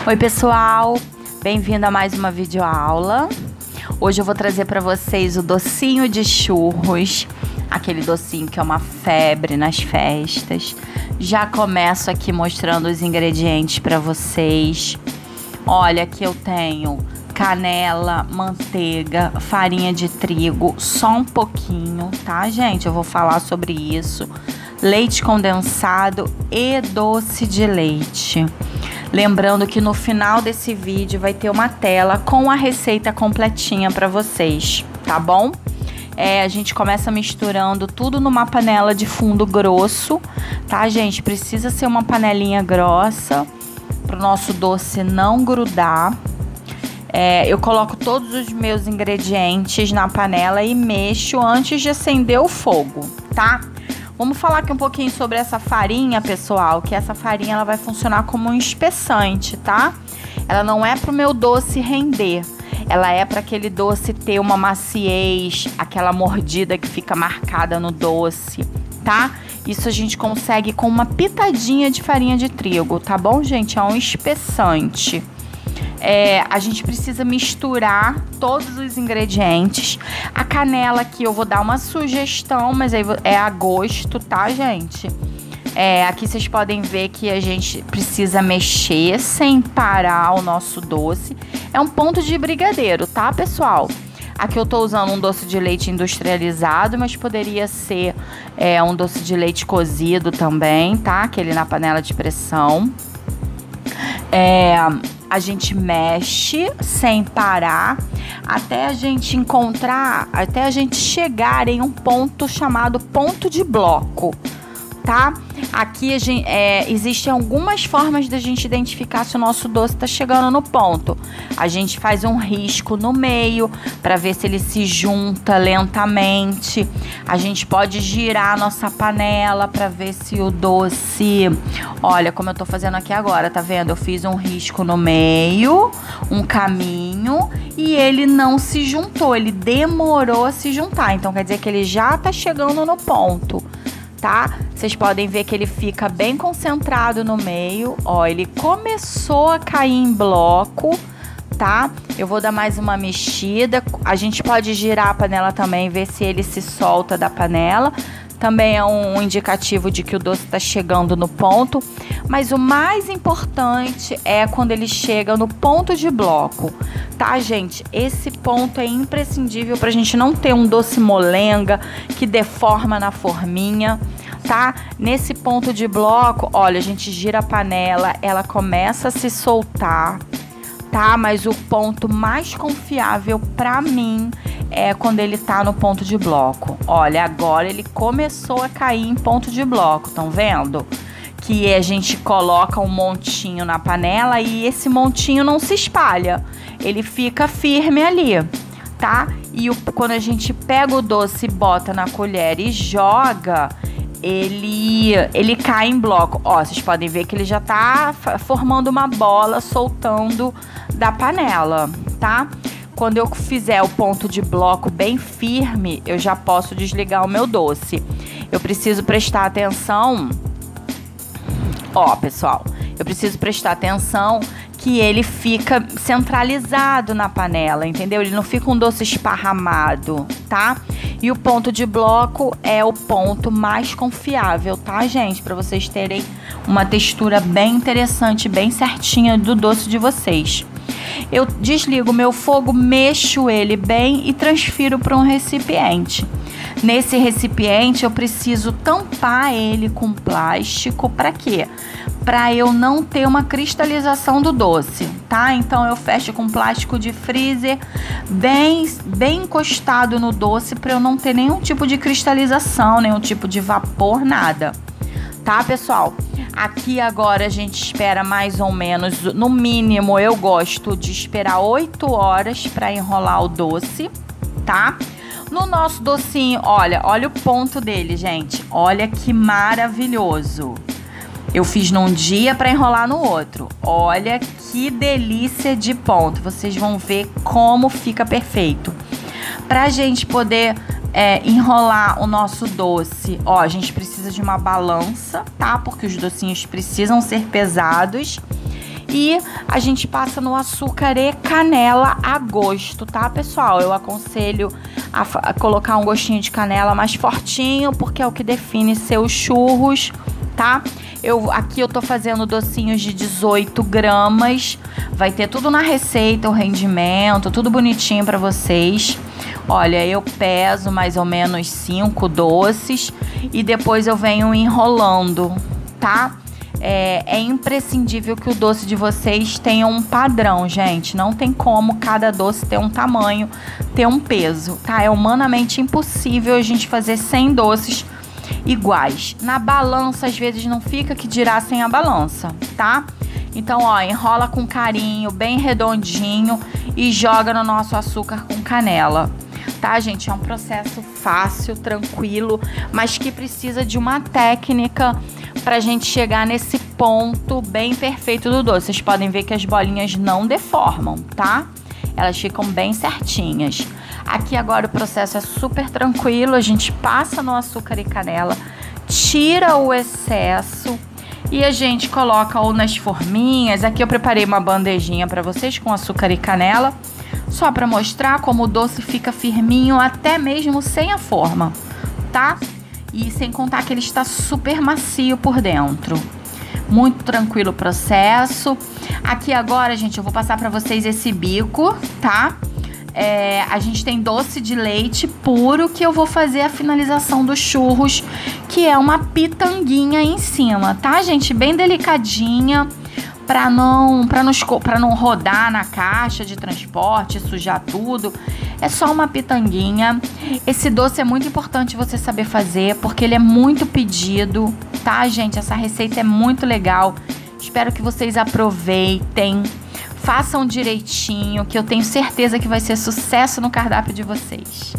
Oi pessoal, bem-vindo a mais uma videoaula. Hoje eu vou trazer para vocês o docinho de churros, aquele docinho que é uma febre nas festas. Já começo aqui mostrando os ingredientes para vocês. Olha, aqui eu tenho canela, manteiga, farinha de trigo, só um pouquinho, tá, gente? Eu vou falar sobre isso. Leite condensado e doce de leite. Lembrando que no final desse vídeo vai ter uma tela com a receita completinha para vocês, tá bom? A gente começa misturando tudo numa panela de fundo grosso, tá, gente? Precisa ser uma panelinha grossa para o nosso doce não grudar. Eu coloco todos os meus ingredientes na panela e mexo antes de acender o fogo, tá? Vamos falar aqui um pouquinho sobre essa farinha, pessoal, que essa farinha ela vai funcionar como um espessante, tá? Ela não é para o meu doce render, ela é para aquele doce ter uma maciez, aquela mordida que fica marcada no doce, tá? Isso a gente consegue com uma pitadinha de farinha de trigo, tá bom, gente? É um espessante. A gente precisa misturar todos os ingredientes. A canela aqui eu vou dar uma sugestão, mas aí é a gosto, tá, gente? Aqui vocês podem ver que a gente precisa mexer sem parar o nosso doce. É um ponto de brigadeiro, tá, pessoal? Aqui eu tô usando um doce de leite industrializado, mas poderia ser um doce de leite cozido também, tá? Aquele na panela de pressão. A gente mexe sem parar até a gente encontrar, até a gente chegar em um ponto chamado ponto de bloco, tá? Aqui existem algumas formas da gente identificar se o nosso doce está chegando no ponto. A gente faz um risco no meio para ver se ele se junta lentamente. A gente pode girar a nossa panela para ver se o doce... Olha como eu tô fazendo aqui agora, tá vendo? Eu fiz um risco no meio, um caminho, e ele não se juntou, ele demorou a se juntar. Então quer dizer que ele já tá chegando no ponto, tá? Vocês podem ver que ele fica bem concentrado no meio. Ó, ele começou a cair em bloco, tá? Eu vou dar mais uma mexida. A gente pode girar a panela também, ver se ele se solta da panela. Também é um indicativo de que o doce está chegando no ponto. Mas o mais importante é quando ele chega no ponto de bloco, tá, gente? Esse ponto é imprescindível para a gente não ter um doce molenga que deforma na forminha, tá? Nesse ponto de bloco, olha, a gente gira a panela, ela começa a se soltar, tá? Mas o ponto mais confiável para mim é quando ele tá no ponto de bloco. Olha, agora ele começou a cair em ponto de bloco, estão vendo? Que a gente coloca um montinho na panela e esse montinho não se espalha, ele fica firme ali, tá? E quando a gente pega o doce, bota na colher e joga, ele cai em bloco. Ó, vocês podem ver que ele já tá formando uma bola, soltando da panela, tá? Quando eu fizer o ponto de bloco bem firme, eu já posso desligar o meu doce. Eu preciso prestar atenção. Ó, pessoal, eu preciso prestar atenção que ele fica centralizado na panela, entendeu? Ele não fica um doce esparramado, tá? E o ponto de bloco é o ponto mais confiável, tá, gente? Para vocês terem uma textura bem interessante, bem certinha do doce de vocês. Eu desligo meu fogo, mexo ele bem e transfiro para um recipiente. Nesse recipiente eu preciso tampar ele com plástico, para quê? Para eu não ter uma cristalização do doce, tá? Então eu fecho com plástico de freezer bem encostado no doce, para eu não ter nenhum tipo de cristalização, nenhum tipo de vapor, nada. Tá, pessoal? Aqui agora a gente espera mais ou menos, no mínimo eu gosto de esperar 8 horas para enrolar o doce, tá? No nosso docinho, olha o ponto dele, gente. Olha que maravilhoso. Eu fiz num dia para enrolar no outro. Olha que delícia de ponto. Vocês vão ver como fica perfeito. Pra gente poder enrolar o nosso doce, ó, a gente precisa de uma balança, tá? Porque os docinhos precisam ser pesados. E a gente passa no açúcar e canela a gosto, tá, pessoal? Eu aconselho a colocar um gostinho de canela mais fortinho, porque é o que define seus churros, tá? Aqui eu tô fazendo docinhos de 18 gramas. Vai ter tudo na receita, o rendimento, tudo bonitinho pra vocês. Olha, eu peso mais ou menos 5 doces e depois eu venho enrolando, tá? É imprescindível que o doce de vocês tenha um padrão, gente. Não tem como cada doce ter um tamanho, ter um peso, tá? É humanamente impossível a gente fazer 100 doces iguais. Na balança, às vezes, não fica, que dirá sem a balança, tá? Então, ó, enrola com carinho, bem redondinho e joga no nosso açúcar com canela. Tá, gente? É um processo fácil, tranquilo, mas que precisa de uma técnica pra gente chegar nesse ponto bem perfeito do doce. Vocês podem ver que as bolinhas não deformam, tá? Elas ficam bem certinhas. Aqui agora o processo é super tranquilo. A gente passa no açúcar e canela, tira o excesso e a gente coloca ou nas forminhas. Aqui eu preparei uma bandejinha pra vocês com açúcar e canela, só pra mostrar como o doce fica firminho até mesmo sem a forma, tá? E sem contar que ele está super macio por dentro. Muito tranquilo o processo. Aqui agora, gente, eu vou passar pra vocês esse bico, tá? A gente tem doce de leite puro, que eu vou fazer a finalização dos churros, que é uma pitanguinha em cima, tá, gente? Bem delicadinha, pra não rodar na caixa de transporte, sujar tudo. É só uma pitanguinha. Esse doce é muito importante você saber fazer, porque ele é muito pedido, tá, gente? Essa receita é muito legal. Espero que vocês aproveitem. Façam direitinho, que eu tenho certeza que vai ser sucesso no cardápio de vocês.